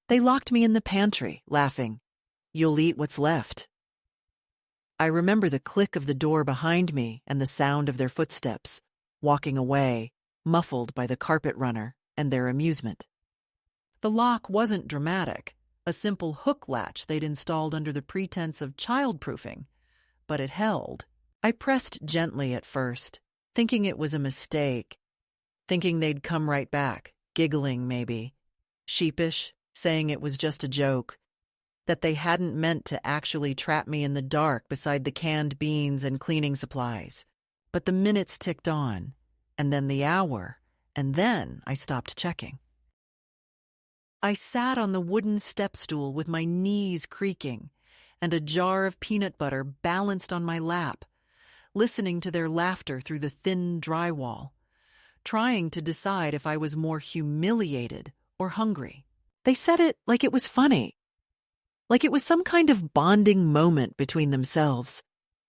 They locked me in the pantry, laughing, "You'll eat what's left." I remember the click of the door behind me and the sound of their footsteps, walking away, muffled by the carpet runner and their amusement. The lock wasn't dramatic, a simple hook latch they'd installed under the pretense of childproofing, but it held. I pressed gently at first, thinking it was a mistake, thinking they'd come right back, giggling maybe, sheepish, saying it was just a joke, that they hadn't meant to actually trap me in the dark beside the canned beans and cleaning supplies. But the minutes ticked on, and then the hour, and then I stopped checking. I sat on the wooden step stool with my knees creaking and a jar of peanut butter balanced on my lap, listening to their laughter through the thin drywall, trying to decide if I was more humiliated or hungry. They said it like it was funny, like it was some kind of bonding moment between themselves,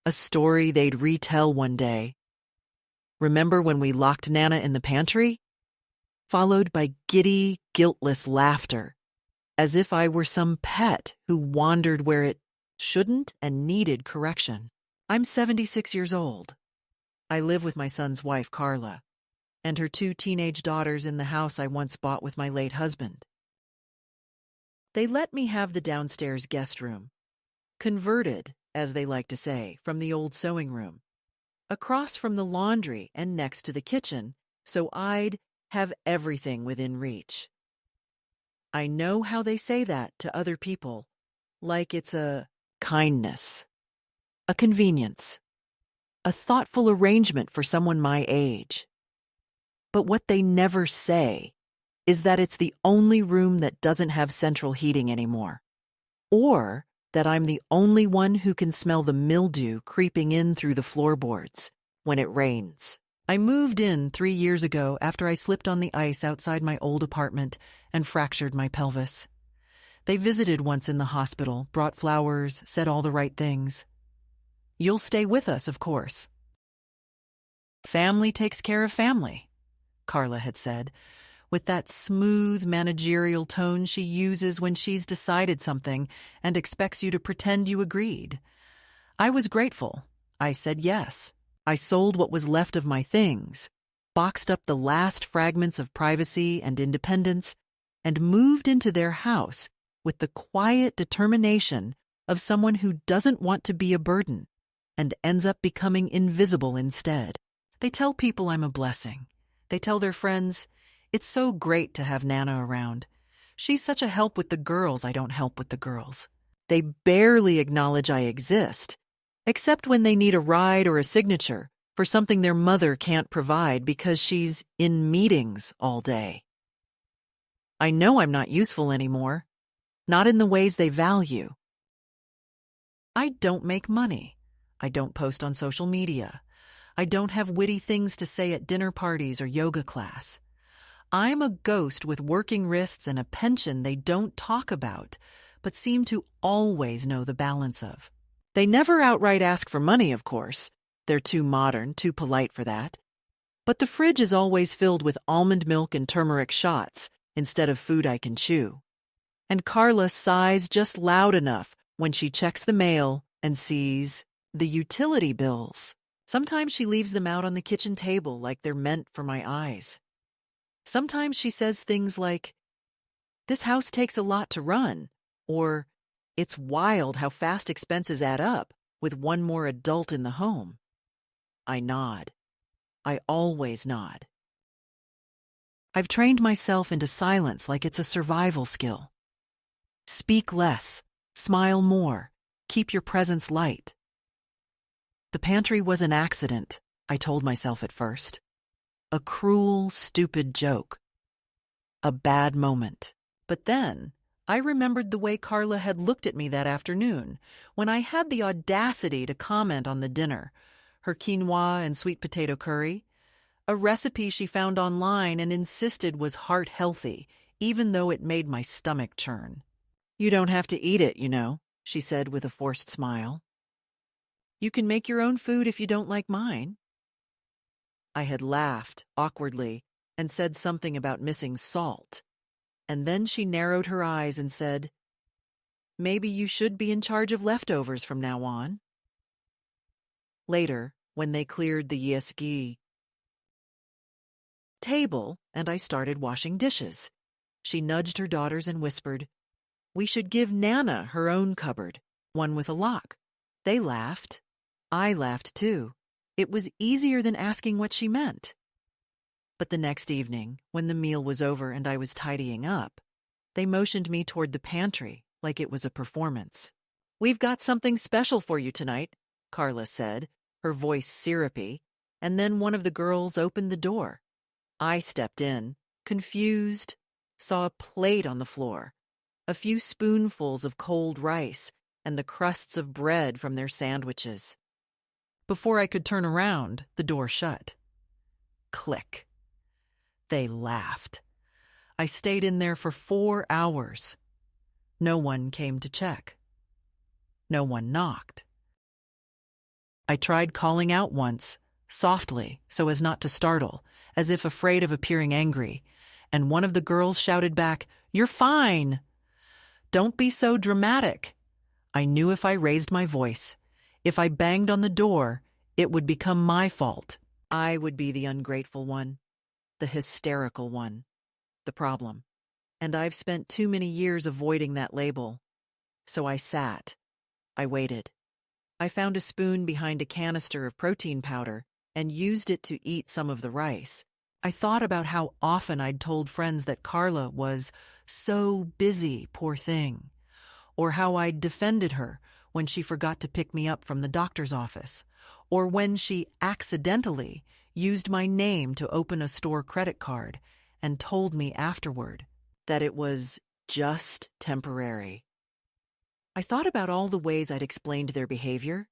a story they'd retell one day. "Remember when we locked Nana in the pantry?" Followed by giddy, guiltless laughter, as if I were some pet who wandered where it shouldn't and needed correction. I'm 76 years old. I live with my son's wife, Carla, and her 2 teenage daughters in the house I once bought with my late husband. They let me have the downstairs guest room, converted, as they like to say, from the old sewing room, across from the laundry and next to the kitchen, so I'd have everything within reach. I know how they say that to other people, like it's a kindness, a convenience, a thoughtful arrangement for someone my age. But what they never say is that it's the only room that doesn't have central heating anymore, or that I'm the only one who can smell the mildew creeping in through the floorboards when it rains. I moved in 3 years ago after I slipped on the ice outside my old apartment and fractured my pelvis. They visited once in the hospital, brought flowers, said all the right things. "You'll stay with us, of course." "Family takes care of family," Carla had said, with that smooth managerial tone she uses when she's decided something and expects you to pretend you agreed. I was grateful. I said yes. I sold what was left of my things, boxed up the last fragments of privacy and independence, and moved into their house with the quiet determination of someone who doesn't want to be a burden and ends up becoming invisible instead. They tell people I'm a blessing. They tell their friends, "It's so great to have Nana around. She's such a help with the girls I don't help with the girls." They barely acknowledge I exist, except when they need a ride or a signature for something their mother can't provide because she's in meetings all day. I know I'm not useful anymore, not in the ways they value. I don't make money. I don't post on social media. I don't have witty things to say at dinner parties or yoga class. I'm a ghost with working wrists and a pension they don't talk about, but seem to always know the balance of. They never outright ask for money, of course. They're too modern, too polite for that. But the fridge is always filled with almond milk and turmeric shots instead of food I can chew. And Carla sighs just loud enough when she checks the mail and sees the utility bills. Sometimes she leaves them out on the kitchen table like they're meant for my eyes. Sometimes she says things like, "This house takes a lot to run," or "It's wild how fast expenses add up with one more adult in the home." I nod. I always nod. I've trained myself into silence like it's a survival skill. Speak less, smile more, keep your presence light. The pantry was an accident, I told myself at first. A cruel, stupid joke. A bad moment. But then, I remembered the way Carla had looked at me that afternoon when I had the audacity to comment on the dinner, her quinoa and sweet potato curry, a recipe she found online and insisted was heart-healthy, even though it made my stomach churn. "You don't have to eat it, you know," she said with a forced smile. "You can make your own food if you don't like mine." I had laughed, awkwardly, and said something about missing salt. And then she narrowed her eyes and said, "Maybe you should be in charge of leftovers from now on." Later, when they cleared the yesgi table and I started washing dishes, she nudged her daughters and whispered, "We should give Nana her own cupboard, one with a lock." They laughed. I laughed too. It was easier than asking what she meant. But the next evening, when the meal was over and I was tidying up, they motioned me toward the pantry like it was a performance. "We've got something special for you tonight," Carla said, her voice syrupy, and then one of the girls opened the door. I stepped in, confused, saw a plate on the floor, a few spoonfuls of cold rice, and the crusts of bread from their sandwiches. Before I could turn around, the door shut. Click. They laughed. I stayed in there for 4 hours. No one came to check. No one knocked. I tried calling out once, softly, so as not to startle, as if afraid of appearing angry, and one of the girls shouted back, "You're fine! Don't be so dramatic." I knew if I raised my voice, if I banged on the door, it would become my fault. I would be the ungrateful one, the hysterical one, the problem. And I've spent too many years avoiding that label. So I sat. I waited. I found a spoon behind a canister of protein powder and used it to eat some of the rice. I thought about how often I'd told friends that Carla was so busy, poor thing, or how I'd defended her when she forgot to pick me up from the doctor's office, or when she accidentally used my name to open a store credit card and told me afterward that it was just temporary. I thought about all the ways I'd explained their behavior,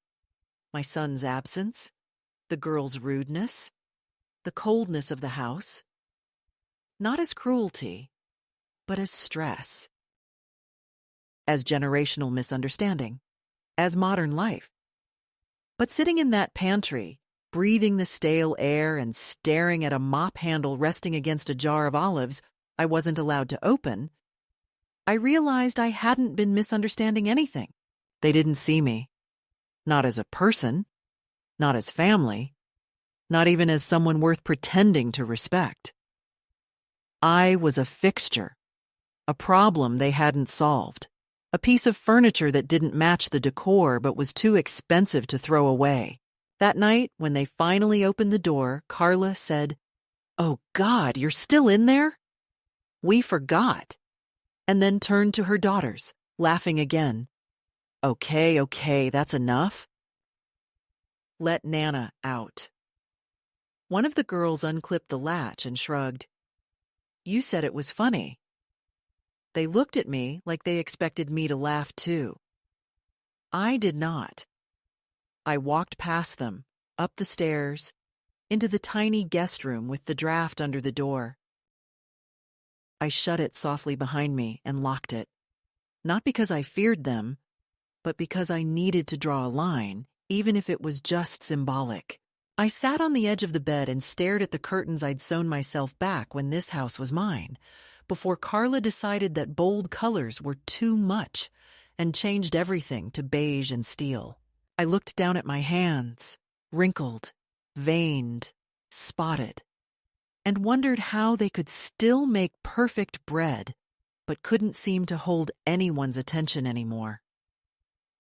my son's absence, the girl's rudeness, the coldness of the house, not as cruelty, but as stress, as generational misunderstanding, as modern life. But sitting in that pantry, breathing the stale air and staring at a mop handle resting against a jar of olives I wasn't allowed to open, I realized I hadn't been misunderstanding anything. They didn't see me. Not as a person, not as family, not even as someone worth pretending to respect. I was a fixture, a problem they hadn't solved, a piece of furniture that didn't match the decor but was too expensive to throw away. That night, when they finally opened the door, Carla said, "Oh God, you're still in there? We forgot." And then turned to her daughters, laughing again. Okay, that's enough. Let Nana out." One of the girls unclipped the latch and shrugged. "You said it was funny." They looked at me like they expected me to laugh too. I did not. I walked past them, up the stairs, into the tiny guest room with the draft under the door. I shut it softly behind me and locked it, not because I feared them, but because I needed to draw a line, even if it was just symbolic. I sat on the edge of the bed and stared at the curtains I'd sewn myself back when this house was mine, before Carla decided that bold colors were too much and changed everything to beige and steel. I looked down at my hands, wrinkled, veined, spotted, and wondered how they could still make perfect bread, but couldn't seem to hold anyone's attention anymore.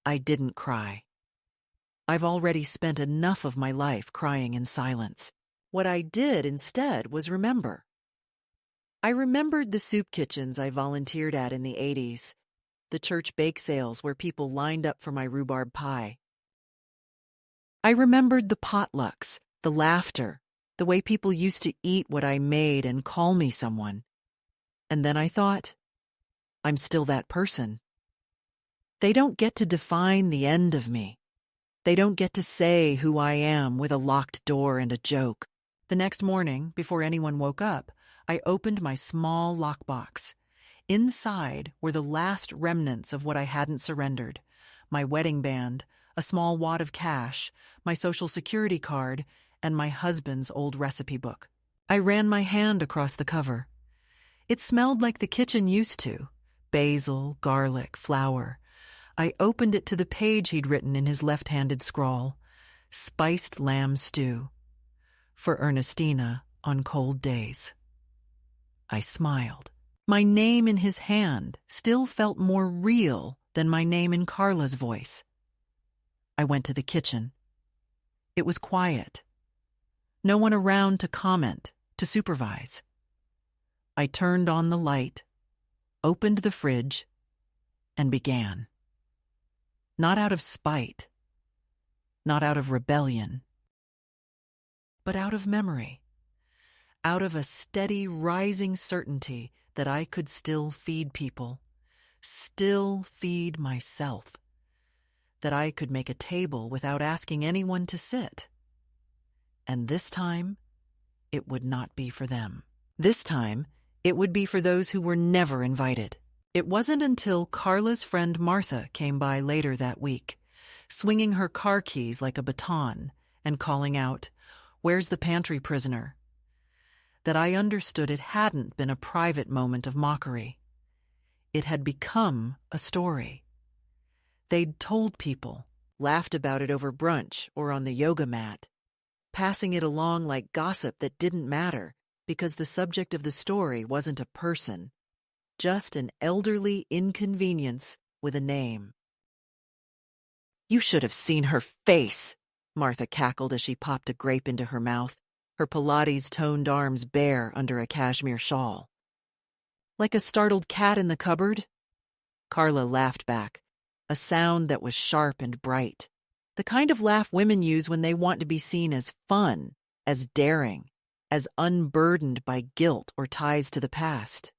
I didn't cry. I've already spent enough of my life crying in silence. What I did instead was remember. I remembered the soup kitchens I volunteered at in the 80s, the church bake sales where people lined up for my rhubarb pie. I remembered the potlucks, the laughter, the way people used to eat what I made and call me someone. And then I thought, I'm still that person. They don't get to define the end of me. They don't get to say who I am with a locked door and a joke. The next morning, before anyone woke up, I opened my small lockbox. Inside were the last remnants of what I hadn't surrendered: my wedding band, a small wad of cash, my Social Security card, and my husband's old recipe book. I ran my hand across the cover. It smelled like the kitchen used to: basil, garlic, flour. I opened it to the page he'd written in his left-handed scrawl: spiced lamb stew. For Ernestina on cold days. I smiled. My name in his hand still felt more real than my name in Carla's voice. I went to the kitchen. It was quiet. No one around to comment, to supervise. I turned on the light, opened the fridge, and began. Not out of spite, not out of rebellion, but out of memory, out of a steady, rising certainty that I could still feed people, still feed myself, that I could make a table without asking anyone to sit. And this time, it would not be for them. This time, it would be for those who were never invited. It wasn't until Carla's friend Martha came by later that week, swinging her car keys like a baton and calling out, "Where's the pantry prisoner?" that I understood it hadn't been a private moment of mockery. It had become a story. They'd told people, laughed about it over brunch or on the yoga mat, passing it along like gossip that didn't matter because the subject of the story wasn't a person, just an elderly inconvenience with a name. "You should have seen her face," Martha cackled as she popped a grape into her mouth, her Pilates-toned arms bare under a cashmere shawl. "Like a startled cat in the cupboard?" Carla laughed back, a sound that was sharp and bright, the kind of laugh women use when they want to be seen as fun, as daring, as unburdened by guilt or ties to the past.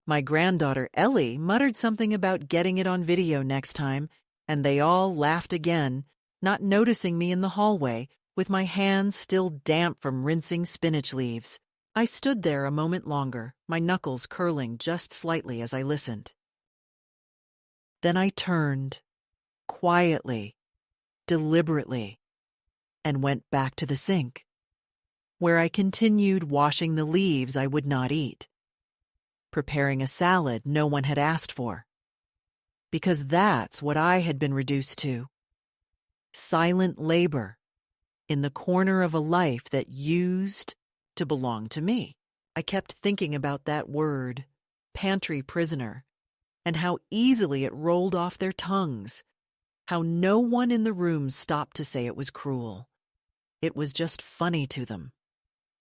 My granddaughter Ellie muttered something about getting it on video next time, and they all laughed again, not noticing me in the hallway, with my hands still damp from rinsing spinach leaves. I stood there a moment longer, my knuckles curling just slightly as I listened. Then I turned, quietly, deliberately, and went back to the sink, where I continued washing the leaves I would not eat, preparing a salad no one had asked for. Because that's what I had been reduced to. Silent labor in the corner of a life that used to belong to me. I kept thinking about that word, pantry prisoner, and how easily it rolled off their tongues, how no one in the room stopped to say it was cruel. It was just funny to them,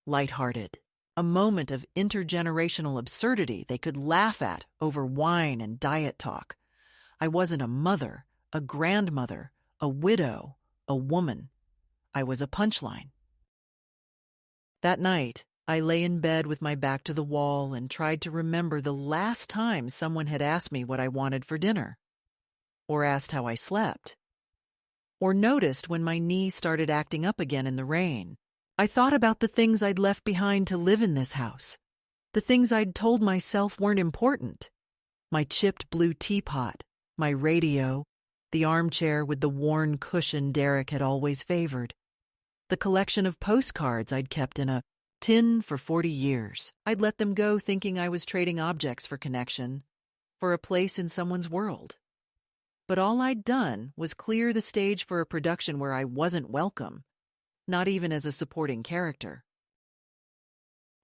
lighthearted, a moment of intergenerational absurdity they could laugh at over wine and diet talk. I wasn't a mother, a grandmother, a widow, a woman. I was a punchline. That night, I lay in bed with my back to the wall and tried to remember the last time someone had asked me what I wanted for dinner, or asked how I slept, or noticed when my knees started acting up again in the rain. I thought about the things I'd left behind to live in this house, the things I'd told myself weren't important. My chipped blue teapot, my radio, the armchair with the worn cushion Derek had always favored, the collection of postcards I'd kept in a tin for 40 years. I'd let them go thinking I was trading objects for connection, for a place in someone's world. But all I'd done was clear the stage for a production where I wasn't welcome, not even as a supporting character.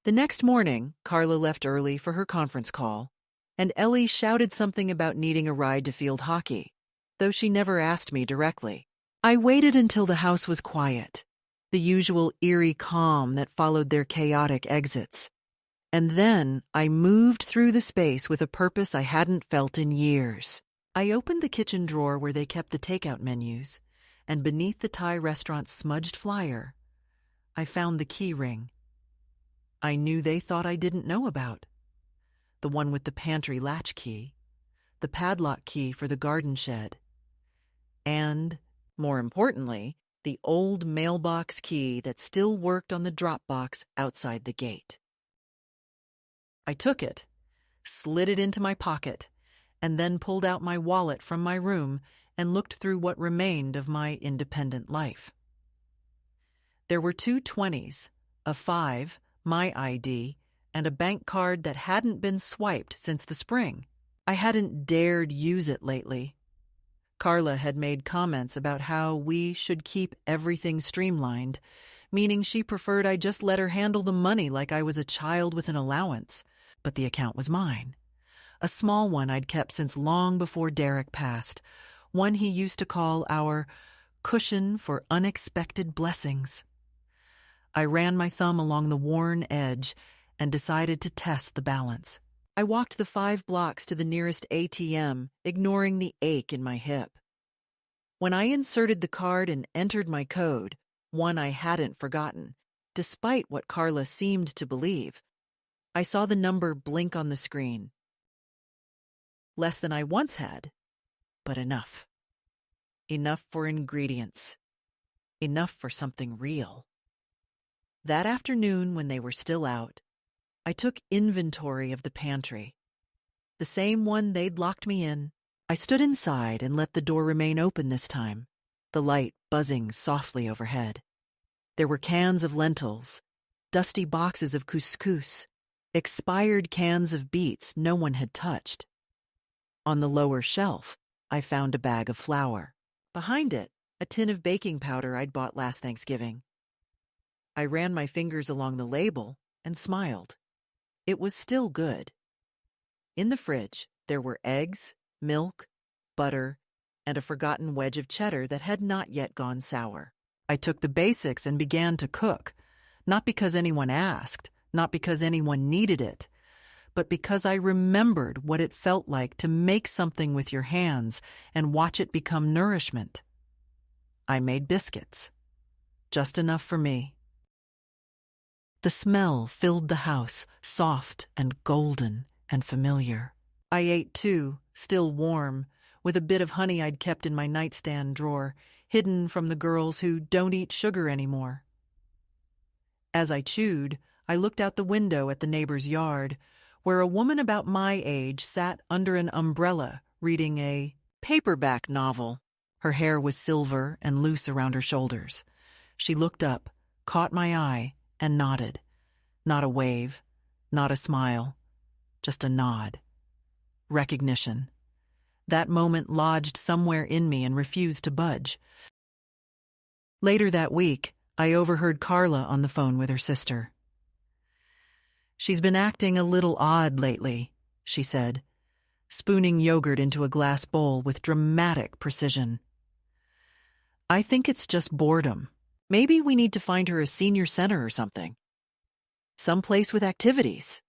The next morning, Carla left early for her conference call, and Ellie shouted something about needing a ride to field hockey, though she never asked me directly. I waited until the house was quiet, the usual eerie calm that followed their chaotic exits. And then I moved through the space with a purpose I hadn't felt in years. I opened the kitchen drawer where they kept the takeout menus, and beneath the Thai restaurant's smudged flyer, I found the key ring. I knew they thought I didn't know about. The one with the pantry latch key, the padlock key for the garden shed, and, more importantly, the old mailbox key that still worked on the drop box outside the gate. I took it, slid it into my pocket, and then pulled out my wallet from my room and looked through what remained of my independent life. There were 2 20s, a 5, my ID, and a bank card that hadn't been swiped since the spring. I hadn't dared use it lately. Carla had made comments about how we should keep everything streamlined, meaning she preferred I just let her handle the money like I was a child with an allowance. But the account was mine. A small one I'd kept since long before Derek passed, one he used to call our cushion for unexpected blessings. I ran my thumb along the worn edge and decided to test the balance. I walked the 5 blocks to the nearest ATM, ignoring the ache in my hip. When I inserted the card and entered my code, one I hadn't forgotten, despite what Carla seemed to believe, I saw the number blink on the screen. Less than I once had, but enough. Enough for ingredients. Enough for something real. That afternoon, when they were still out, I took inventory of the pantry. The same one they'd locked me in. I stood inside and let the door remain open this time, the light buzzing softly overhead. There were cans of lentils, dusty boxes of couscous, expired cans of beets no one had touched. On the lower shelf, I found a bag of flour. Behind it, a tin of baking powder I'd bought last Thanksgiving. I ran my fingers along the label and smiled. It was still good. In the fridge, there were eggs, milk, butter, and a forgotten wedge of cheddar that had not yet gone sour. I took the basics and began to cook, not because anyone asked, not because anyone needed it, but because I remembered what it felt like to make something with your hands and watch it become nourishment. I made biscuits, just enough for me. The smell filled the house, soft and golden and familiar. I ate too, still warm, with a bit of honey I'd kept in my nightstand drawer, hidden from the girls who don't eat sugar anymore. As I chewed, I looked out the window at the neighbor's yard, where a woman about my age sat under an umbrella reading a paperback novel. Her hair was silver and loose around her shoulders. She looked up, caught my eye, and nodded. Not a wave, not a smile, just a nod. Recognition. That moment lodged somewhere in me and refused to budge. Later that week, I overheard Carla on the phone with her sister. "She's been acting a little odd lately," she said, spooning yogurt into a glass bowl with dramatic precision. "I think it's just boredom. Maybe we need to find her a senior center or something. Someplace with activities."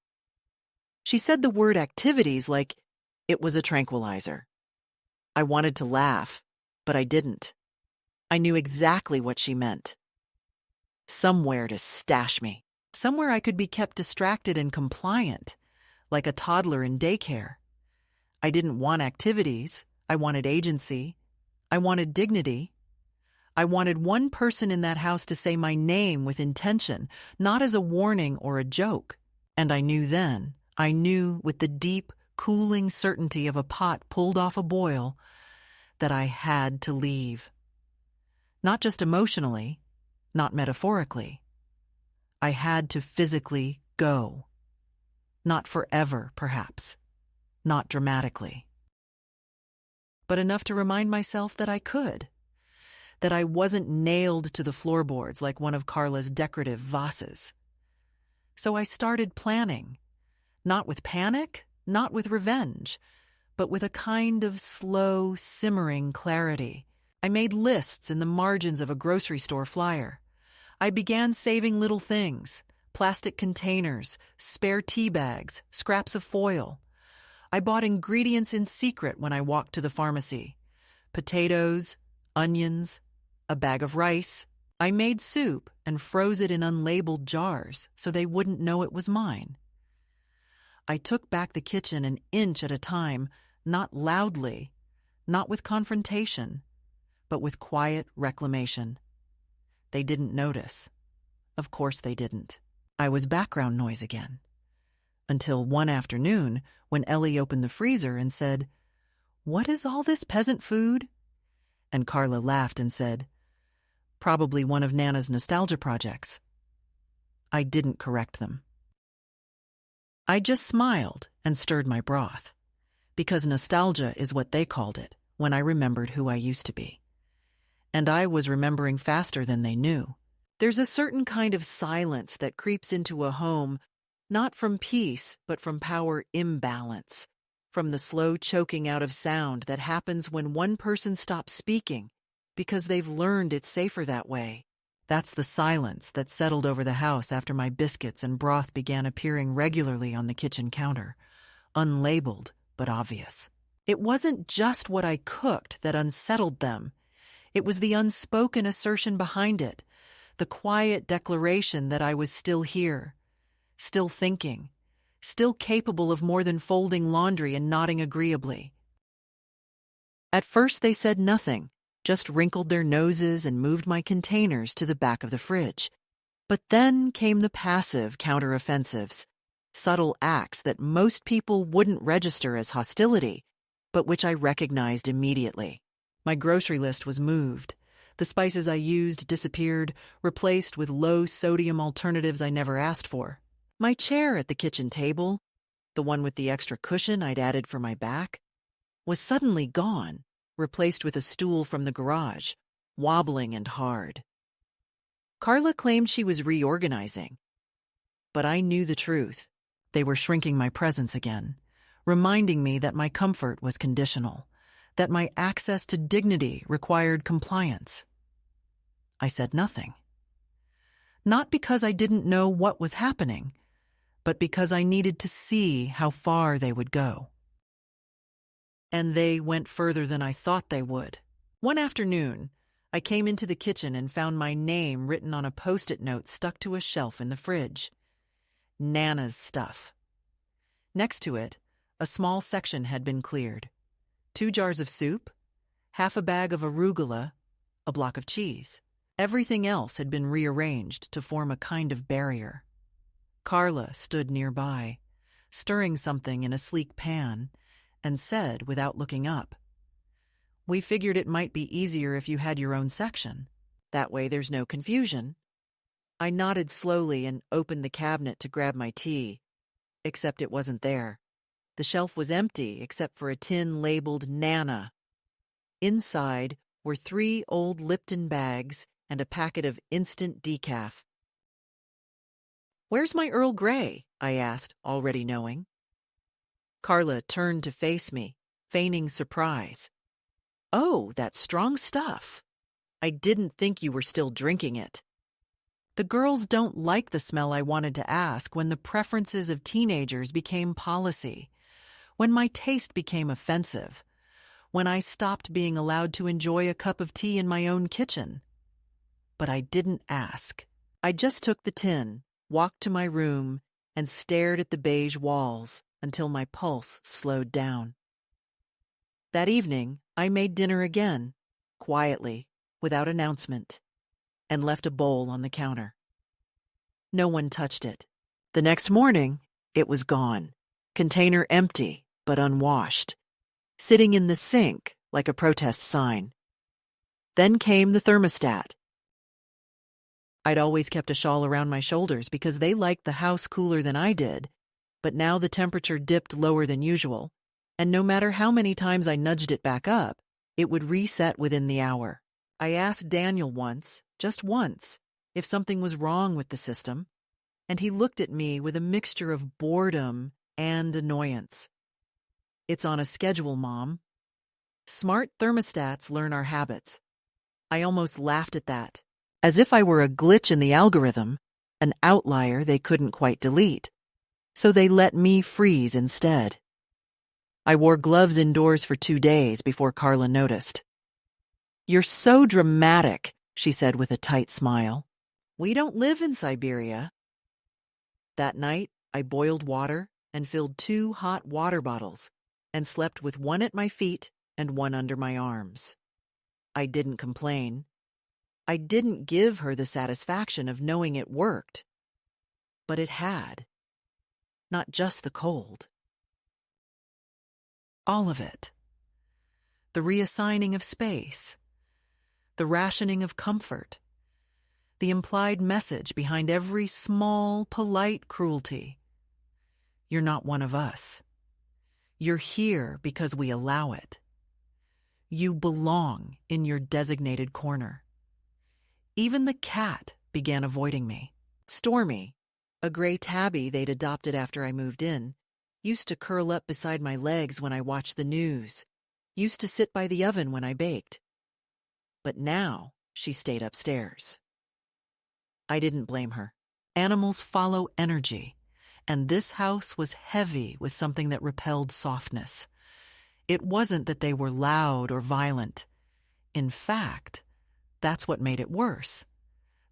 She said the word activities like it was a tranquilizer. I wanted to laugh, but I didn't. I knew exactly what she meant. Somewhere to stash me. Somewhere I could be kept distracted and compliant, like a toddler in daycare. I didn't want activities. I wanted agency. I wanted dignity. I wanted one person in that house to say my name with intention, not as a warning or a joke. And I knew then, I knew with the deep, cooling certainty of a pot pulled off a boil, that I had to leave. Not just emotionally, not metaphorically. I had to physically go. Not forever, perhaps. Not dramatically. But enough to remind myself that I could. That I wasn't nailed to the floorboards like one of Carla's decorative vases. So I started planning. Not with panic, not with revenge, but with a kind of slow, simmering clarity. I made lists in the margins of a grocery store flyer. I began saving little things, plastic containers, spare tea bags, scraps of foil. I bought ingredients in secret when I walked to the pharmacy. Potatoes, onions, a bag of rice. I made soup and froze it in unlabeled jars so they wouldn't know it was mine. I took back the kitchen an inch at a time, not loudly, not with confrontation, but with quiet reclamation. They didn't notice. Of course they didn't. I was background noise again. Until one afternoon, when Ellie opened the freezer and said, "What is all this peasant food?" And Carla laughed and said, "Probably one of Nana's nostalgia projects." I didn't correct them. I just smiled and stirred my broth, because nostalgia is what they called it when I remembered who I used to be. And I was remembering faster than they knew. There's a certain kind of silence that creeps into a home, not from peace, but from power imbalance, from the slow choking out of sound that happens when one person stops speaking because they've learned it's safer that way. That's the silence that settled over the house after my biscuits and broth began appearing regularly on the kitchen counter, unlabeled but obvious. It wasn't just what I cooked that unsettled them. It was the unspoken assertion behind it, the quiet declaration that I was still here, still thinking, still capable of more than folding laundry and nodding agreeably. At first they said nothing, just wrinkled their noses and moved my containers to the back of the fridge. But then came the passive counteroffensives, subtle acts that most people wouldn't register as hostility, but which I recognized immediately. My grocery list was moved. The spices I used disappeared, replaced with low-sodium alternatives I never asked for. My chair at the kitchen table, the one with the extra cushion I'd added for my back, was suddenly gone, replaced with a stool from the garage, wobbling and hard. Carla claimed she was reorganizing, but I knew the truth. They were shrinking my presence again, reminding me that my comfort was conditional, that my access to dignity required compliance. I said nothing. Not because I didn't know what was happening, but because I needed to see how far they would go. And they went further than I thought they would. One afternoon, I came into the kitchen and found my name written on a Post-it note stuck to a shelf in the fridge. Nana's stuff. Next to it, a small section had been cleared. 2 jars of soup, half a bag of arugula, a block of cheese. Everything else had been rearranged to form a kind of barrier. Carla stood nearby, stirring something in a sleek pan, and said without looking up, "We figured it might be easier if you had your own section. That way there's no confusion." I nodded slowly and opened the cabinet to grab my tea, except it wasn't there. The shelf was empty except for a tin labeled Nana. Inside were 3 old Lipton bags and a packet of instant decaf. "Where's my Earl Grey?" I asked, already knowing. Carla turned to face me, feigning surprise. "Oh, that strong stuff. I didn't think you were still drinking it." The girls don't like the smell I wanted to ask when the preferences of teenagers became policy, when my taste became offensive, when I stopped being allowed to enjoy a cup of tea in my own kitchen. But I didn't ask. I just took the tin, walked to my room, and stared at the beige walls until my pulse slowed down. That evening, I made dinner again, quietly, without announcement, and left a bowl on the counter. No one touched it. The next morning, it was gone, container empty but unwashed, sitting in the sink like a protest sign. Then came the thermostat. I'd always kept a shawl around my shoulders because they liked the house cooler than I did, but now the temperature dipped lower than usual, and no matter how many times I nudged it back up, it would reset within the hour. I asked Daniel once, just once, if something was wrong with the system, and he looked at me with a mixture of boredom and annoyance. "It's on a schedule, Mom. Smart thermostats learn our habits." I almost laughed at that, as if I were a glitch in the algorithm, an outlier they couldn't quite delete. So they let me freeze instead. I wore gloves indoors for 2 days before Carla noticed. "You're so dramatic," she said with a tight smile. "We don't live in Siberia." That night, I boiled water and filled 2 hot water bottles and slept with one at my feet and one under my arms. I didn't complain. I didn't give her the satisfaction of knowing it worked. But it had. Not just the cold. All of it. The reassigning of space. The rationing of comfort. The implied message behind every small, polite cruelty. You're not one of us. You're here because we allow it. You belong in your designated corner. Even the cat began avoiding me. Stormy, a gray tabby they'd adopted after I moved in, used to curl up beside my legs when I watched the news, used to sit by the oven when I baked. But now she stayed upstairs. I didn't blame her. Animals follow energy, and this house was heavy with something that repelled softness. It wasn't that they were loud or violent. In fact, that's what made it worse.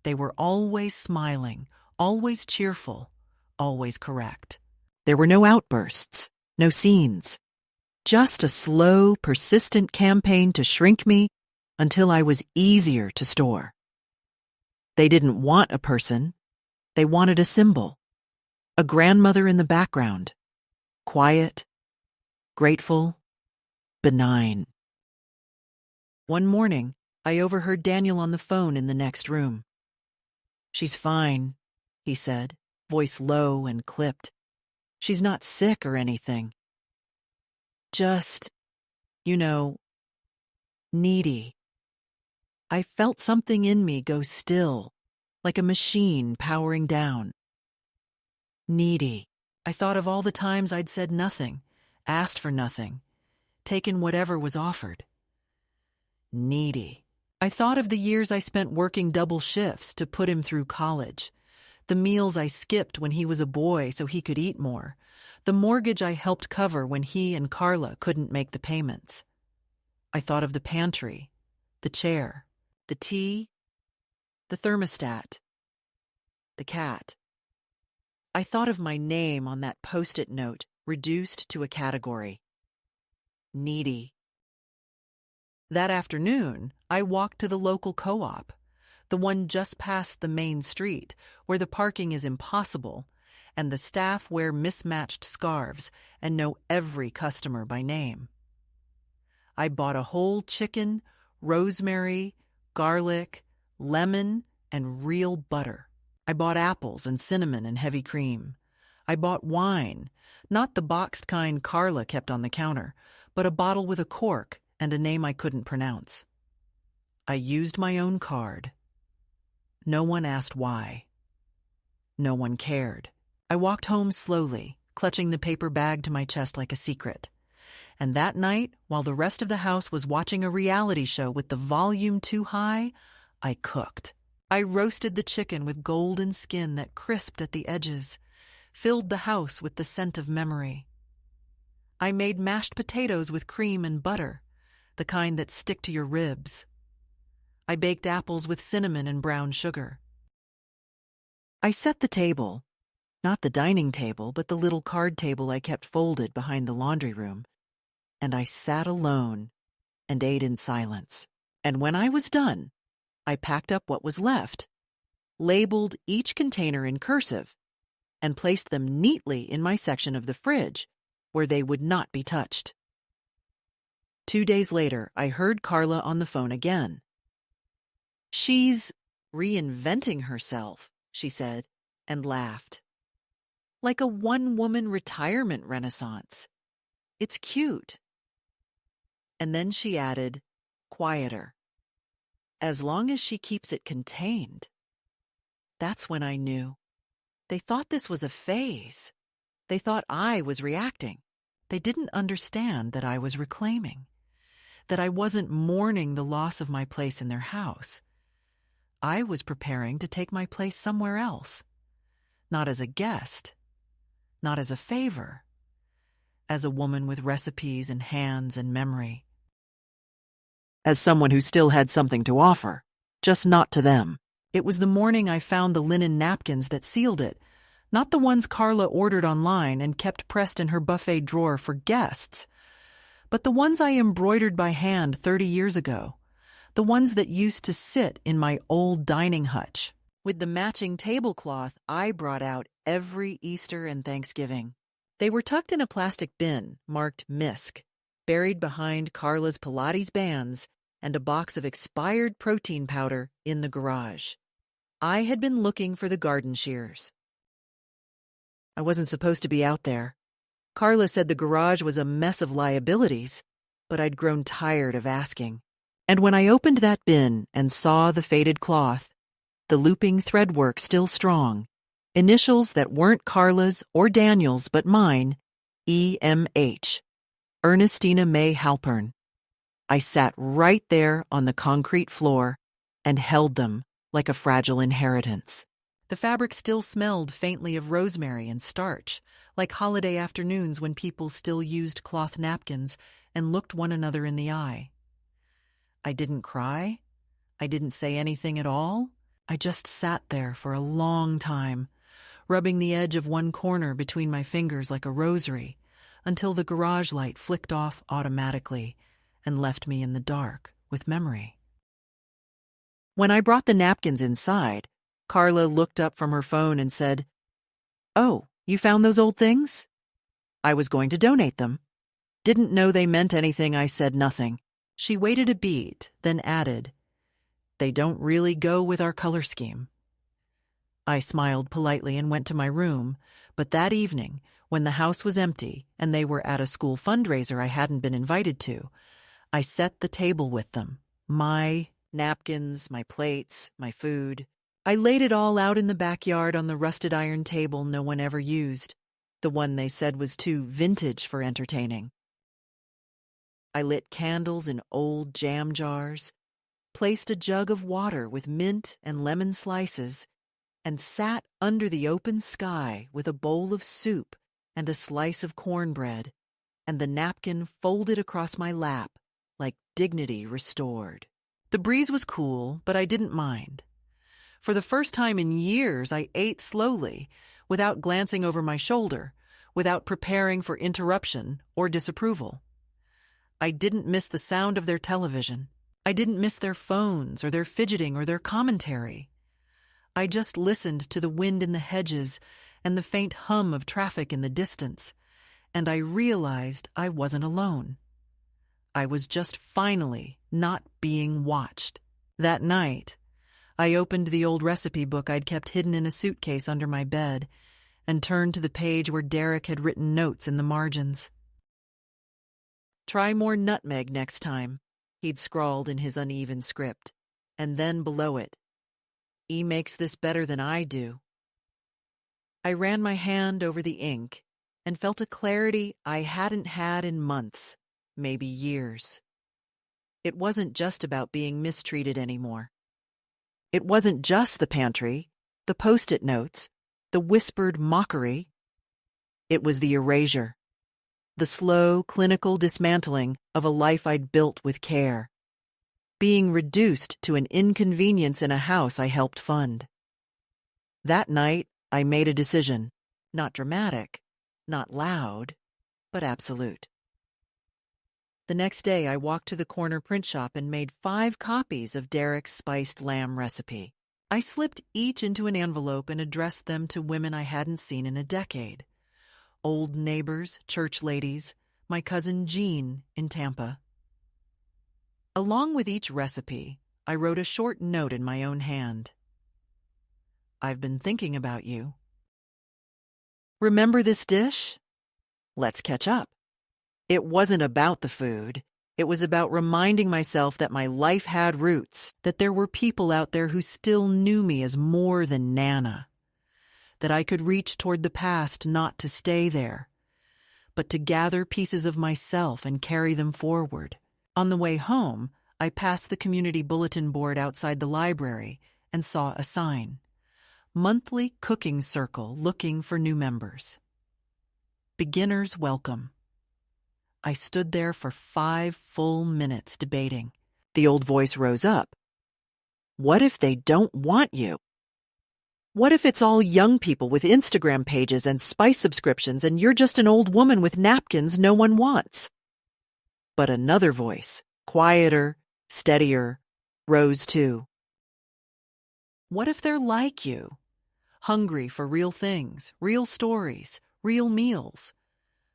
They were always smiling, always cheerful, always correct. There were no outbursts, no scenes. Just a slow, persistent campaign to shrink me until I was easier to store. They didn't want a person. They wanted a symbol. A grandmother in the background. Quiet, grateful, benign. One morning, I overheard Daniel on the phone in the next room. "She's fine," he said, voice low and clipped. "She's not sick or anything. Just, needy." I felt something in me go still, like a machine powering down. Needy. I thought of all the times I'd said nothing, asked for nothing, taken whatever was offered. Needy. I thought of the years I spent working double shifts to put him through college, the meals I skipped when he was a boy so he could eat more, the mortgage I helped cover when he and Carla couldn't make the payments. I thought of the pantry, the chair, the tea, the thermostat, the cat. I thought of my name on that Post-it note, reduced to a category. Needy. That afternoon, I walked to the local co-op, the one just past the main street, where the parking is impossible, and the staff wear mismatched scarves and know every customer by name. I bought a whole chicken, rosemary, garlic, lemon, and real butter. I bought apples and cinnamon and heavy cream. I bought wine, not the boxed kind Carla kept on the counter, but a bottle with a cork and a name I couldn't pronounce. I used my own card. No one asked why. No one cared. I walked home slowly, clutching the paper bag to my chest like a secret. And that night, while the rest of the house was watching a reality show with the volume too high, I cooked. I roasted the chicken with golden skin that crisped at the edges, filled the house with the scent of memory. I made mashed potatoes with cream and butter, the kind that stick to your ribs. I baked apples with cinnamon and brown sugar. I set the table, not the dining table, but the little card table I kept folded behind the laundry room, and I sat alone and ate in silence. And when I was done, I packed up what was left, labeled each container in cursive, and placed them neatly in my section of the fridge, where they would not be touched. 2 days later, I heard Carla on the phone again. "She's reinventing herself," she said, and laughed. "Like a one-woman retirement renaissance. It's cute." And then she added, quieter, "As long as she keeps it contained." That's when I knew. They thought this was a phase. They thought I was reacting. They didn't understand that I was reclaiming, that I wasn't mourning the loss of my place in their house. I was preparing to take my place somewhere else, not as a guest, not as a favor, as a woman with recipes and hands and memory. As someone who still had something to offer, just not to them. It was the morning I found the linen napkins that sealed it, not the ones Carla ordered online and kept pressed in her buffet drawer for guests, but the ones I embroidered by hand 30 years ago, the ones that used to sit in my old dining hutch, with the matching tablecloth I brought out every Easter and Thanksgiving. They were tucked in a plastic bin marked MISC, buried behind Carla's Pilates bands and a box of expired protein powder in the garage. I had been looking for the garden shears. I wasn't supposed to be out there. Carla said the garage was a mess of liabilities, but I'd grown tired of asking. And when I opened that bin and saw the faded cloth, the looping threadwork still strong, initials that weren't Carla's or Daniel's but mine, EMH, Ernestina May Halpern, I sat right there on the concrete floor and held them like a fragile inheritance. The fabric still smelled faintly of rosemary and starch, like holiday afternoons when people still used cloth napkins and looked one another in the eye. I didn't cry. I didn't say anything at all. I just sat there for a long time, rubbing the edge of one corner between my fingers like a rosary, until the garage light flicked off automatically and left me in the dark with memory. When I brought the napkins inside, Carla looked up from her phone and said, "Oh, you found those old things?" I was going to donate them. Didn't know they meant anything. I said nothing. She waited a beat, then added, "They don't really go with our color scheme." I smiled politely and went to my room, but that evening, when the house was empty and they were at a school fundraiser I hadn't been invited to, I set the table with them. My napkins, my plates, my food. I laid it all out in the backyard on the rusted iron table no one ever used, the one they said was too vintage for entertaining. I lit candles in old jam jars, placed a jug of water with mint and lemon slices, and sat under the open sky with a bowl of soup and a slice of cornbread, and the napkin folded across my lap like dignity restored. The breeze was cool, but I didn't mind. For the first time in years, I ate slowly, without glancing over my shoulder, without preparing for interruption or disapproval. I didn't miss the sound of their television. I didn't miss their phones or their fidgeting or their commentary. I just listened to the wind in the hedges and the faint hum of traffic in the distance, and I realized I wasn't alone. I was just finally not being watched. That night, I opened the old recipe book I'd kept hidden in a suitcase under my bed and turned to the page where Derek had written notes in the margins. "Try more nutmeg next time," he'd scrawled in his uneven script, and then below it, "E makes this better than I do." I ran my hand over the ink and felt a clarity I hadn't had in months, maybe years. It wasn't just about being mistreated anymore. It wasn't just the pantry, the Post-it notes, the whispered mockery. It was the erasure, the slow, clinical dismantling of a life I'd built with care, being reduced to an inconvenience in a house I helped fund. That night, I made a decision, not dramatic, not loud, but absolute. The next day, I walked to the corner print shop and made 5 copies of Derek's spiced lamb recipe. I slipped each into an envelope and addressed them to women I hadn't seen in a decade. Old neighbors, church ladies, my cousin Jean in Tampa. Along with each recipe, I wrote a short note in my own hand. "I've been thinking about you. Remember this dish? Let's catch up." It wasn't about the food. It was about reminding myself that my life had roots, that there were people out there who still knew me as more than Nana, that I could reach toward the past not to stay there, but to gather pieces of myself and carry them forward. On the way home, I passed the community bulletin board outside the library and saw a sign, "Monthly Cooking Circle looking for new members. Beginners welcome." I stood there for 5 full minutes debating. The old voice rose up. What if they don't want you? What if it's all young people with Instagram pages and spice subscriptions and you're just an old woman with napkins no one wants? But another voice, quieter, steadier, rose too. What if they're like you? Hungry for real things, real stories, real meals.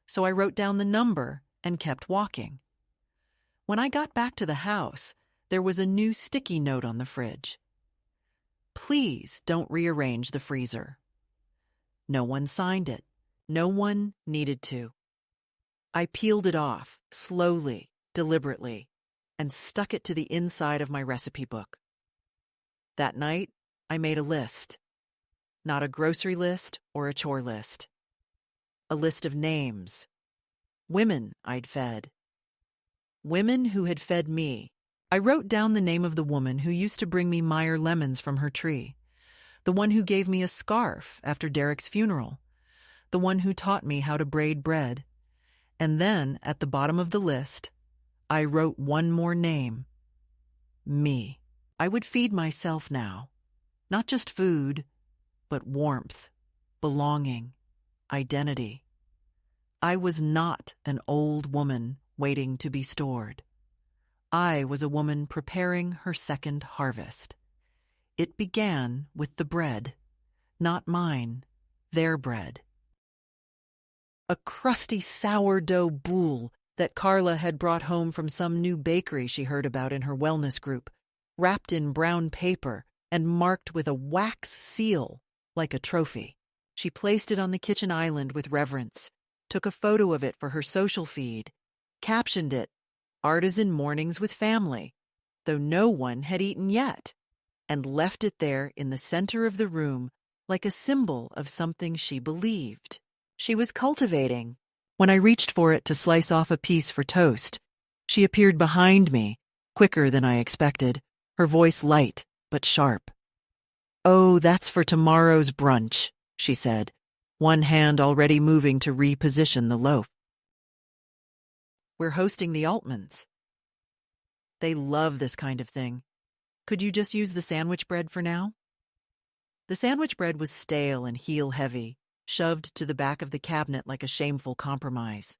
So I wrote down the number and kept walking. When I got back to the house, there was a new sticky note on the fridge. "Please don't rearrange the freezer." No one signed it, No one needed to. I peeled it off, slowly, deliberately, and stuck it to the inside of my recipe book. That night, I made a list. Not a grocery list or a chore list. A list of names. Women I'd fed. Women who had fed me. I wrote down the name of the woman who used to bring me Meyer lemons from her tree. The one who gave me a scarf after Derek's funeral. The one who taught me how to braid bread. And then, at the bottom of the list, I wrote one more name. Me. I would feed myself now. Not just food, but warmth, belonging, identity. I was not an old woman waiting to be stored. I was a woman preparing her second harvest. It began with the bread, not mine, their bread. A crusty sourdough boule that Carla had brought home from some new bakery she heard about in her wellness group, wrapped in brown paper and marked with a wax seal like a trophy. She placed it on the kitchen island with reverence, took a photo of it for her social feed, captioned it, "Artisan Mornings with Family," though no one had eaten yet, and left it there in the center of the room like a symbol of something she believed. She was cultivating. When I reached for it to slice off a piece for toast, she appeared behind me, quicker than I expected, her voice light but sharp. "Oh, that's for tomorrow's brunch," she said, one hand already moving to reposition the loaf. "We're hosting the Altmans. They love this kind of thing. Could you just use the sandwich bread for now?" The sandwich bread was stale and heel-heavy, shoved to the back of the cabinet like a shameful compromise.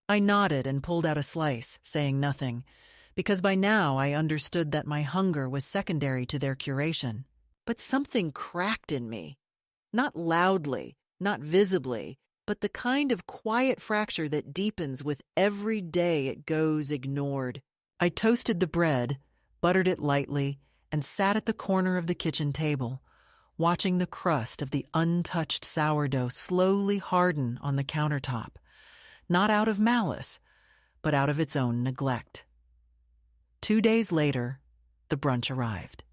I nodded and pulled out a slice, saying nothing, because by now I understood that my hunger was secondary to their curation. But something cracked in me. Not loudly, not visibly, but the kind of quiet fracture that deepens with every day it goes ignored. I toasted the bread, buttered it lightly, and sat at the corner of the kitchen table, watching the crust of the untouched sourdough slowly harden on the countertop, not out of malice, but out of its own neglect. 2 days later, the brunch arrived.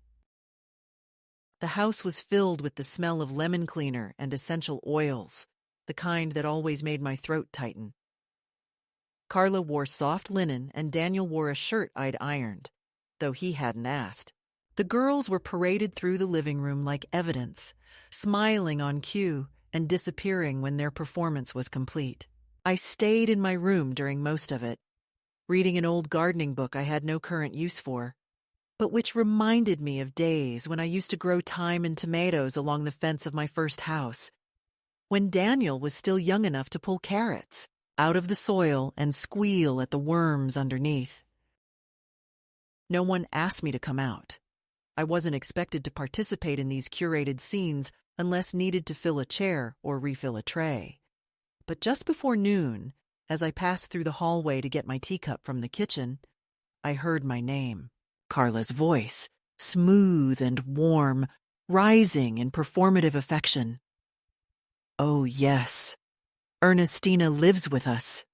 The house was filled with the smell of lemon cleaner and essential oils, the kind that always made my throat tighten. Carla wore soft linen and Daniel wore a shirt I'd ironed, though he hadn't asked. The girls were paraded through the living room like evidence, smiling on cue and disappearing when their performance was complete. I stayed in my room during most of it, reading an old gardening book I had no current use for, but which reminded me of days when I used to grow thyme and tomatoes along the fence of my first house, when Daniel was still young enough to pull carrots out of the soil and squeal at the worms underneath. No one asked me to come out. I wasn't expected to participate in these curated scenes unless needed to fill a chair or refill a tray. But just before noon, as I passed through the hallway to get my teacup from the kitchen, I heard my name. Carla's voice, smooth and warm, rising in performative affection. "Oh, yes. Ernestina lives with us.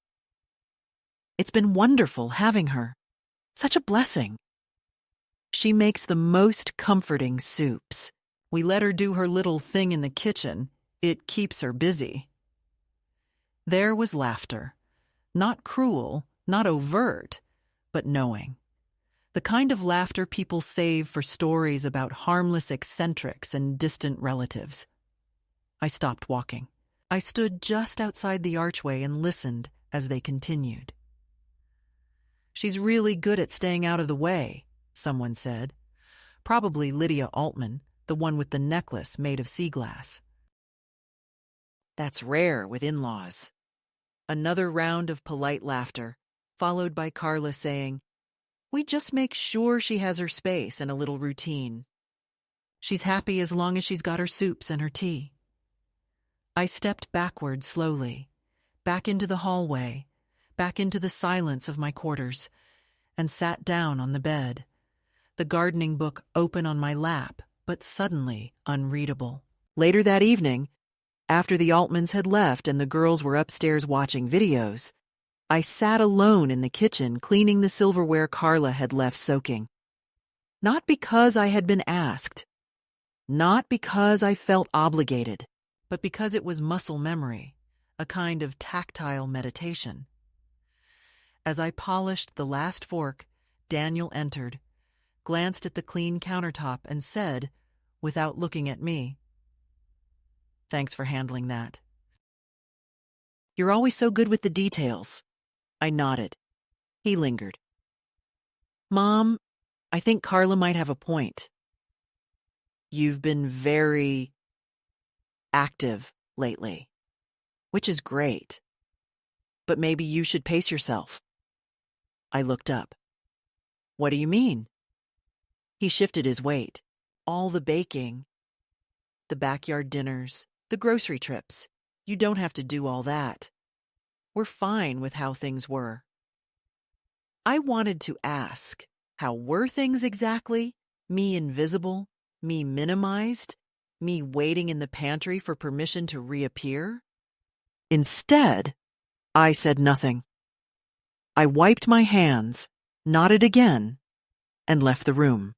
It's been wonderful having her. Such a blessing. She makes the most comforting soups. We let her do her little thing in the kitchen. It keeps her busy." There was laughter. Not cruel, not overt, but knowing. The kind of laughter people save for stories about harmless eccentrics and distant relatives. I stopped walking. I stood just outside the archway and listened as they continued. "She's really good at staying out of the way," someone said. Probably Lydia Altman, the one with the necklace made of sea glass. "That's rare with in-laws." Another round of polite laughter, followed by Carla saying, "We just make sure she has her space and a little routine. She's happy as long as she's got her soups and her tea." I stepped backward slowly, back into the hallway, back into the silence of my quarters, and sat down on the bed, the gardening book open on my lap, but suddenly unreadable. Later that evening, After the Altmans had left and the girls were upstairs watching videos, I sat alone in the kitchen cleaning the silverware Carla had left soaking. Not because I had been asked, not because I felt obligated, but because it was muscle memory, a kind of tactile meditation. As I polished the last fork, Daniel entered, glanced at the clean countertop, and said, without looking at me, "Thanks for handling that." "You're always so good with the details." I nodded. He lingered. "Mom, I think Carla might have a point. You've been very active lately, which is great. But maybe you should pace yourself." I looked up. "What do you mean?" He shifted his weight. "All the baking, the backyard dinners, the grocery trips. You don't have to do all that. We're fine with how things were." I wanted to ask, how were things exactly? Me invisible? Me minimized? Me waiting in the pantry for permission to reappear? Instead, I said nothing. I wiped my hands, nodded again, and left the room.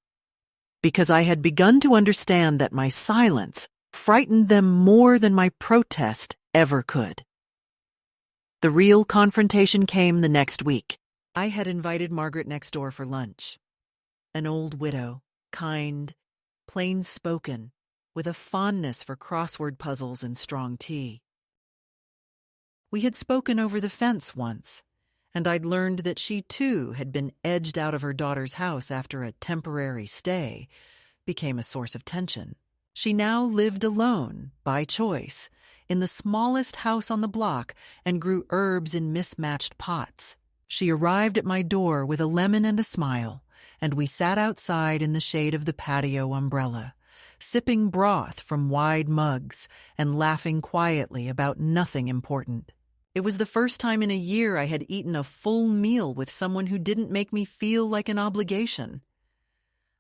Because I had begun to understand that my silence frightened them more than my protest ever could. The real confrontation came the next week. I had invited Margaret next door for lunch. An old widow, kind, plain-spoken, with a fondness for crossword puzzles and strong tea. We had spoken over the fence once, and I'd learned that she too had been edged out of her daughter's house after a temporary stay became a source of tension. She now lived alone, by choice, in the smallest house on the block and grew herbs in mismatched pots. She arrived at my door with a lemon and a smile, and we sat outside in the shade of the patio umbrella, sipping broth from wide mugs and laughing quietly about nothing important. It was the first time in a year I had eaten a full meal with someone who didn't make me feel like an obligation.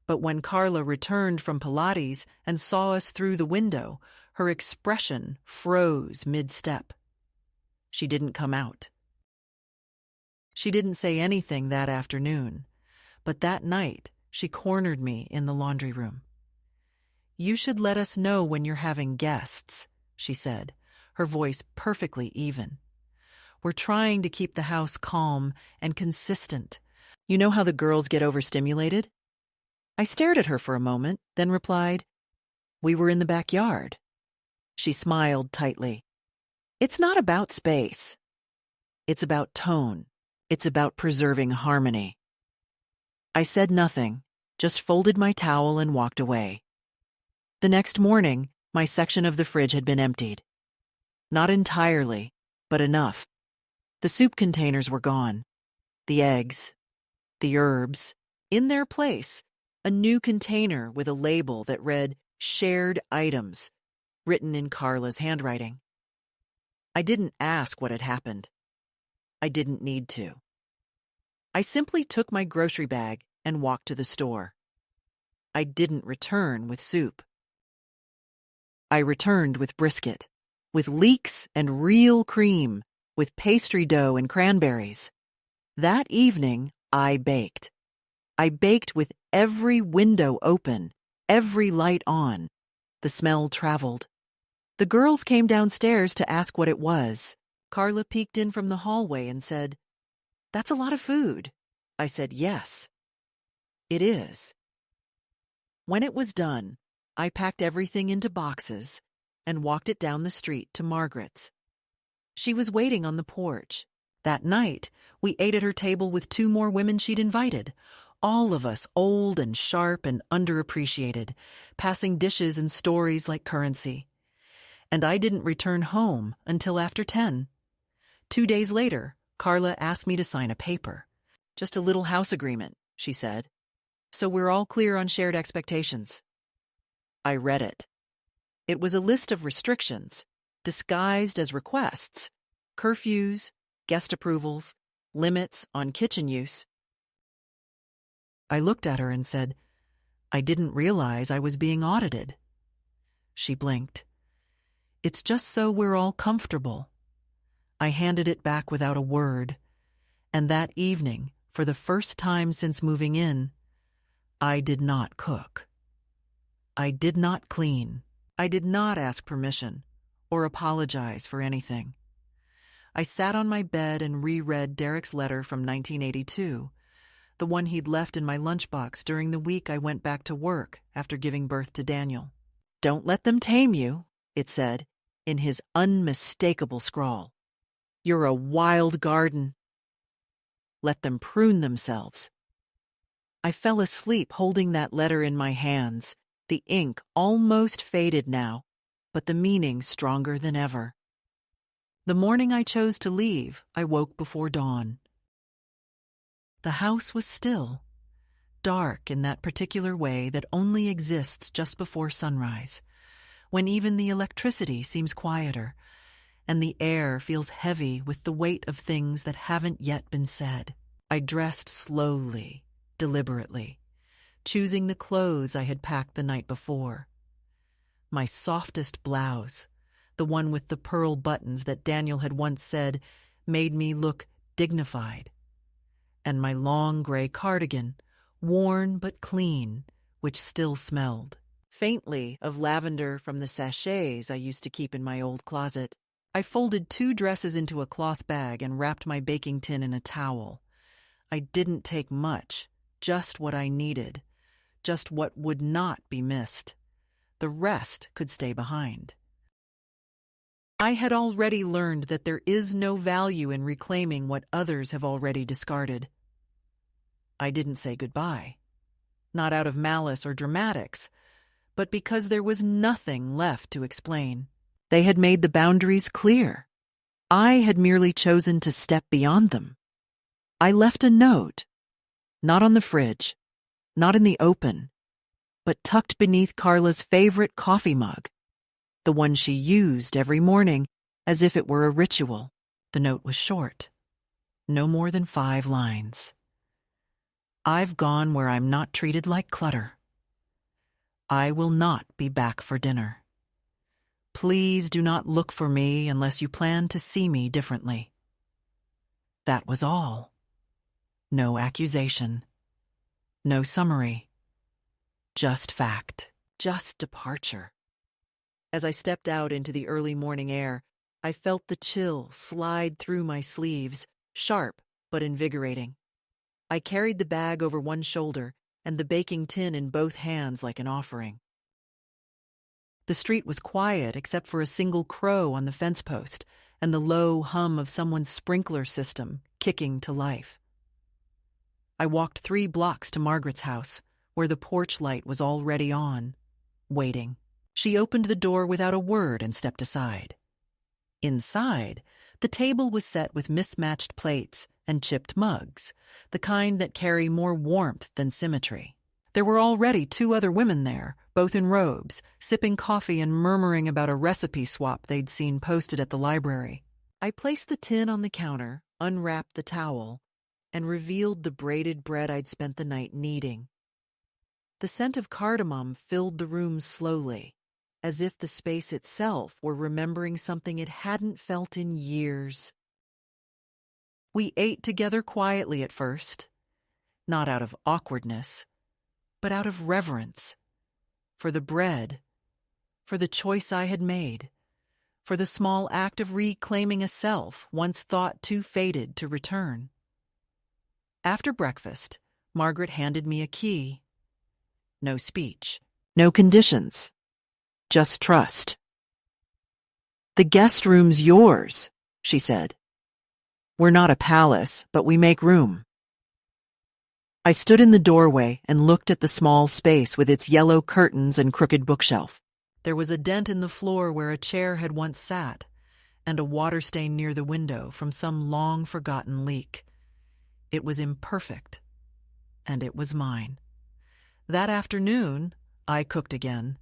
But when Carla returned from Pilates and saw us through the window, her expression froze mid-step. She didn't come out. She didn't say anything that afternoon, but that night she cornered me in the laundry room. "You should let us know when you're having guests," she said, her voice perfectly even. "We're trying to keep the house calm and consistent. You know how the girls get overstimulated?" I stared at her for a moment, then replied, "We were in the backyard." She smiled tightly. "It's not about space. It's about tone. It's about preserving harmony." I said nothing, just folded my towel and walked away. The next morning, my section of the fridge had been emptied. Not entirely, but enough. The soup containers were gone. The eggs, the herbs, in their place, a new container with a label that read "Shared Items," written in Carla's handwriting. I didn't ask what had happened. I didn't need to. I simply took my grocery bag and walked to the store. I didn't return with soup. I returned with brisket, with leeks and real cream, with pastry dough and cranberries. That evening, I baked. I baked with every window open, every light on. The smell traveled. The girls came downstairs to ask what it was. Carla peeked in from the hallway and said, "That's a lot of food." I said, "Yes, it is." When it was done, I packed everything into boxes and walked it down the street to Margaret's. She was waiting on the porch. That night, we ate at her table with 2 more women she'd invited, all of us old and sharp and underappreciated, passing dishes and stories like currency. And I didn't return home until after 10. 2 days later, Carla asked me to sign a paper. "Just a little house agreement," she said. "So we're all clear on shared expectations." I read it. It was a list of restrictions, disguised as requests: curfews, guest approvals, limits on kitchen use. I looked at her and said, "I didn't realize I was being audited." She blinked. It's just so we're all comfortable." I handed it back without a word, and that evening, for the first time since moving in, I did not cook. I did not clean. I did not ask permission or apologize for anything. I sat on my bed and reread Derek's letter from 1982, the one he'd left in my lunchbox during the week I went back to work after giving birth to Daniel. "Don't let them tame you," it said, in his unmistakable scrawl. "You're a wild garden. Let them prune themselves." I fell asleep holding that letter in my hands, the ink almost faded now, but the meaning stronger than ever. The morning I chose to leave, I woke before dawn. The house was still, dark in that particular way that only exists just before sunrise, when even the electricity seems quieter, and the air feels heavy with the weight of things that haven't yet been said. I dressed slowly, deliberately, choosing the clothes I had packed the night before. My softest blouse, the one with the pearl buttons that Daniel had once said made me look dignified, and my long gray cardigan, worn but clean, which still smelled faintly of lavender from the sachets I used to keep in my old closet. I folded 2 dresses into a cloth bag and wrapped my baking tin in a towel. I didn't take much, just what I needed, just what would not be missed. The rest could stay behind. I had already learned that there is no value in reclaiming what others have already discarded. I didn't say goodbye, not out of malice or dramatics, but because there was nothing left to explain. They had made the boundaries clear. I had merely chosen to step beyond them. I left a note, not on the fridge, not in the open, but tucked beneath Carla's favorite coffee mug, the one she used every morning as if it were a ritual. The note was short, no more than 5 lines. "I've gone where I'm not treated like clutter. I will not be back for dinner. Please do not look for me unless you plan to see me differently." That was all. No accusation. No summary. Just fact. Just departure. As I stepped out into the early morning air, I felt the chill slide through my sleeves, sharp but invigorating. I carried the bag over one shoulder and the baking tin in both hands like an offering. The street was quiet except for a single crow on the fence post and the low hum of someone's sprinkler system kicking to life. I walked 3 blocks to Margaret's house, where the porch light was already on, waiting. She opened the door without a word and stepped aside. Inside, the table was set with mismatched plates and chipped mugs, the kind that carry more warmth than symmetry. There were already 2 other women there, both in robes, sipping coffee and murmuring about a recipe swap they'd seen posted at the library. I placed the tin on the counter, unwrapped the towel, and revealed the braided bread I'd spent the night kneading. The scent of cardamom filled the room slowly, as if the space itself were remembering something it hadn't felt in years. We ate together quietly at first, not out of awkwardness, but out of reverence, for the bread, for the choice I had made, for the small act of reclaiming a self once thought too fated to return. After breakfast, Margaret handed me a key. No speech, no conditions, just trust. "The guest room's yours," she said. "We're not a palace, but we make room." I stood in the doorway and looked at the small space with its yellow curtains and crooked bookshelf. There was a dent in the floor where a chair had once sat, and a water stain near the window from some long-forgotten leak. It was imperfect, and it was mine. That afternoon, I cooked again.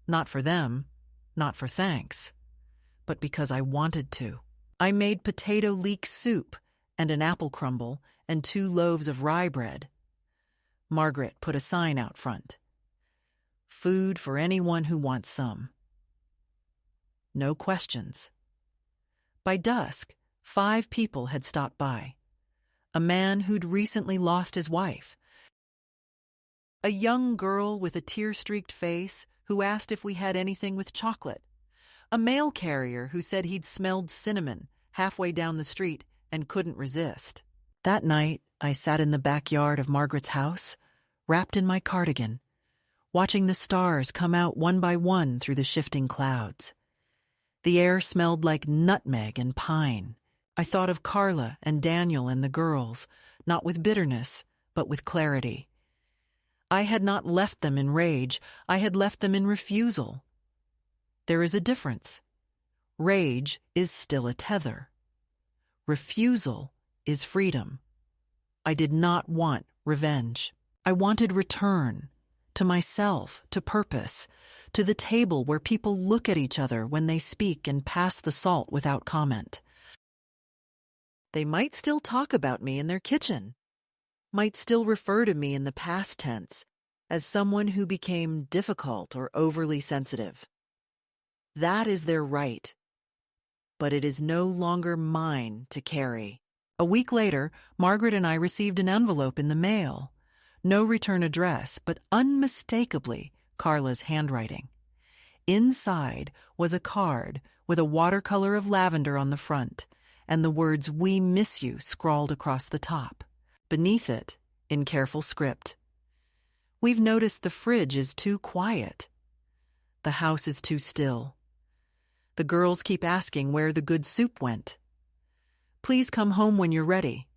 Not for them, not for thanks, but because I wanted to. I made potato leek soup and an apple crumble and 2 loaves of rye bread. Margaret put a sign out front. "Food for anyone who wants some." no questions. By dusk, 5 people had stopped by. A man who'd recently lost his wife, a young girl with a tear-streaked face who asked if we had anything with chocolate, a mail carrier who said he'd smelled cinnamon halfway down the street and couldn't resist. That night, I sat in the backyard of Margaret's house, wrapped in my cardigan, watching the stars come out one by one through the shifting clouds. The air smelled like nutmeg and pine. I thought of Carla and Daniel and the girls, not with bitterness, but with clarity. I had not left them in rage, I had left them in refusal. There is a difference. Rage is still a tether. Refusal is freedom. I did not want revenge. I wanted return, to myself, to purpose, to the table where people look at each other when they speak and pass the salt without comment. They might still talk about me in their kitchen, might still refer to me in the past tense as someone who became difficult or overly sensitive. That is their right, but it is no longer mine to carry. A week later, Margaret and I received an envelope in the mail. No return address, but unmistakably Carla's handwriting. Inside was a card with a watercolor of lavender on the front and the words "We miss you" scrawled across the top. Beneath it, in careful script, "We've noticed the fridge is too quiet. The house is too still. The girls keep asking where the good soup went. Please come home when you're ready."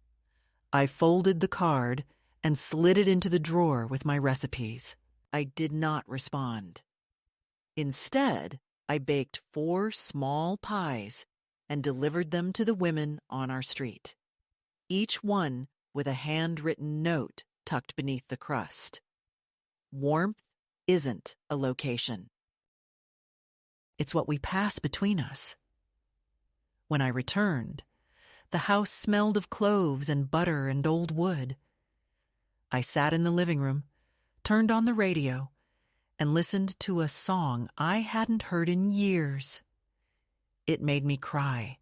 I folded the card and slid it into the drawer with my recipes. I did not respond. Instead, I baked 4 small pies and delivered them to the women on our street, each one with a handwritten note tucked beneath the crust. Warmth isn't a location. It's what we pass between us. When I returned, the house smelled of cloves and butter and old wood. I sat in the living room, turned on the radio, and listened to a song I hadn't heard in years. It made me cry.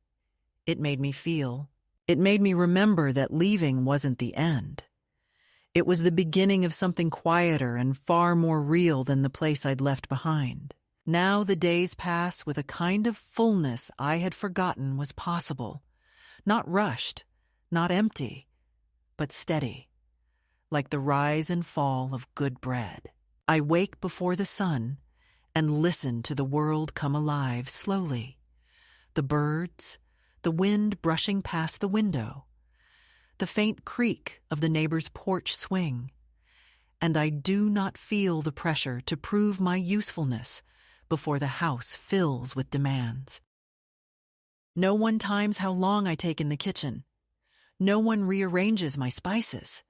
It made me feel. It made me remember that leaving wasn't the end. It was the beginning of something quieter and far more real than the place I'd left behind. Now the days pass with a kind of fullness I had forgotten was possible. Not rushed, not empty, but steady, like the rise and fall of good bread. I wake before the sun and listen to the world come alive slowly. The birds, the wind brushing past the window, the faint creak of the neighbor's porch swing, and I do not feel the pressure to prove my usefulness before the house fills with demands. No one times how long I take in the kitchen. No one rearranges my spices.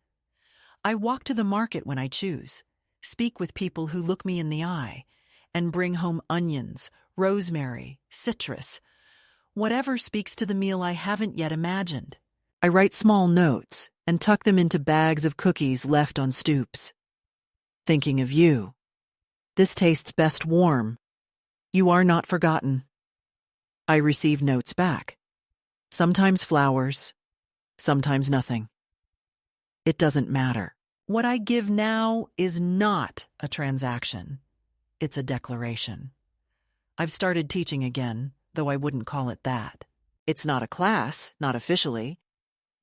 I walk to the market when I choose, speak with people who look me in the eye, and bring home onions, rosemary, citrus, whatever speaks to the meal I haven't yet imagined. I write small notes and tuck them into bags of cookies left on stoops. Thinking of you. This tastes best warm. You are not forgotten. I receive notes back. Sometimes flowers, sometimes nothing. It doesn't matter. What I give now is not a transaction. It's a declaration. I've started teaching again, though I wouldn't call it that. It's not a class, not officially.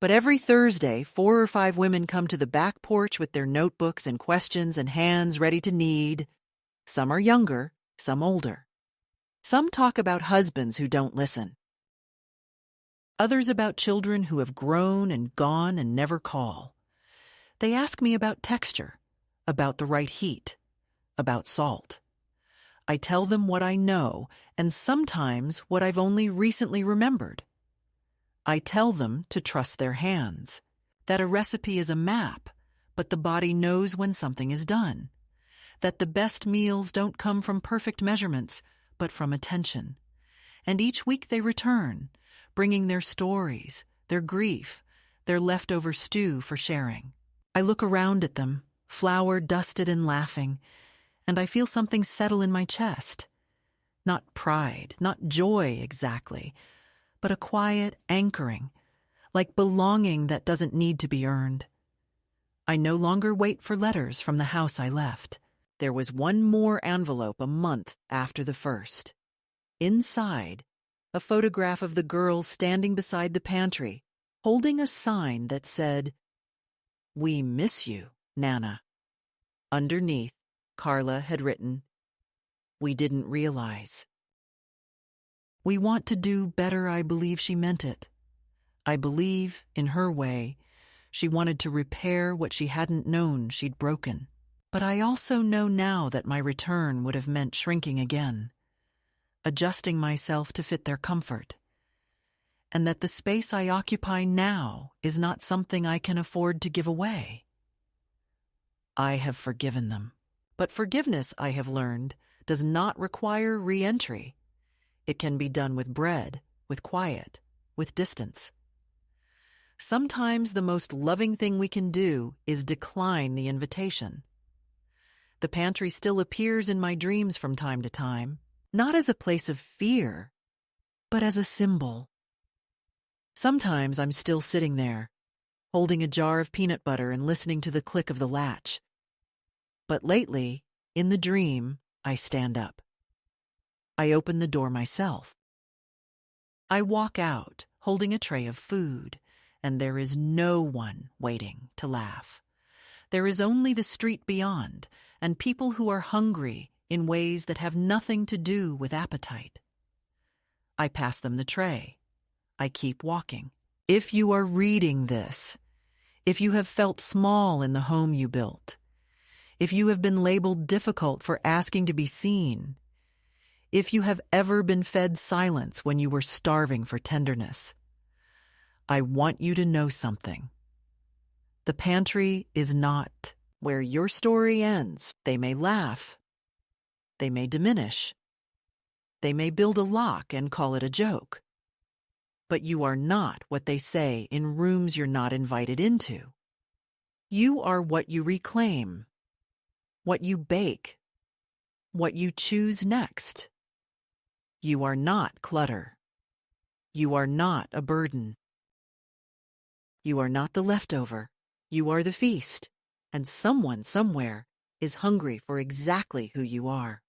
But every Thursday, 4 or 5 women come to the back porch with their notebooks and questions and hands ready to knead. Some are younger, some older. Some talk about husbands who don't listen. Others about children who have grown and gone and never call. They ask me about texture, about the right heat, about salt. I tell them what I know, and sometimes what I've only recently remembered. I tell them to trust their hands, that a recipe is a map, but the body knows when something is done, that the best meals don't come from perfect measurements, but from attention. And each week they return, bringing their stories, their grief, their leftover stew for sharing. I look around at them, flour-dusted and laughing, and I feel something settle in my chest. Not pride, not joy exactly, but a quiet anchoring, like belonging that doesn't need to be earned. I no longer wait for letters from the house I left. There was one more envelope a month after the first. Inside, a photograph of the girl standing beside the pantry, holding a sign that said, "We miss you, Nana." Underneath, Carla had written, "We didn't realize." We want to do better. I believe she meant it. I believe, in her way, she wanted to repair what she hadn't known she'd broken. But I also know now that my return would have meant shrinking again, adjusting myself to fit their comfort, and that the space I occupy now is not something I can afford to give away. I have forgiven them. But forgiveness, I have learned, does not require re-entry. It can be done with bread, with quiet, with distance. Sometimes the most loving thing we can do is decline the invitation. The pantry still appears in my dreams from time to time, not as a place of fear, but as a symbol. Sometimes I'm still sitting there, holding a jar of peanut butter and listening to the click of the latch. But lately, in the dream, I stand up. I open the door myself. I walk out, holding a tray of food, and there is no one waiting to laugh. There is only the street beyond, and people who are hungry in ways that have nothing to do with appetite. I pass them the tray. I keep walking. If you are reading this, if you have felt small in the home you built, if you have been labeled difficult for asking to be seen, if you have ever been fed silence when you were starving for tenderness, I want you to know something. The pantry is not where your story ends. They may laugh. They may diminish. They may build a lock and call it a joke. But you are not what they say in rooms you're not invited into. You are what you reclaim, what you bake, what you choose next. You are not clutter. You are not a burden. You are not the leftover. You are the feast, and someone somewhere is hungry for exactly who you are.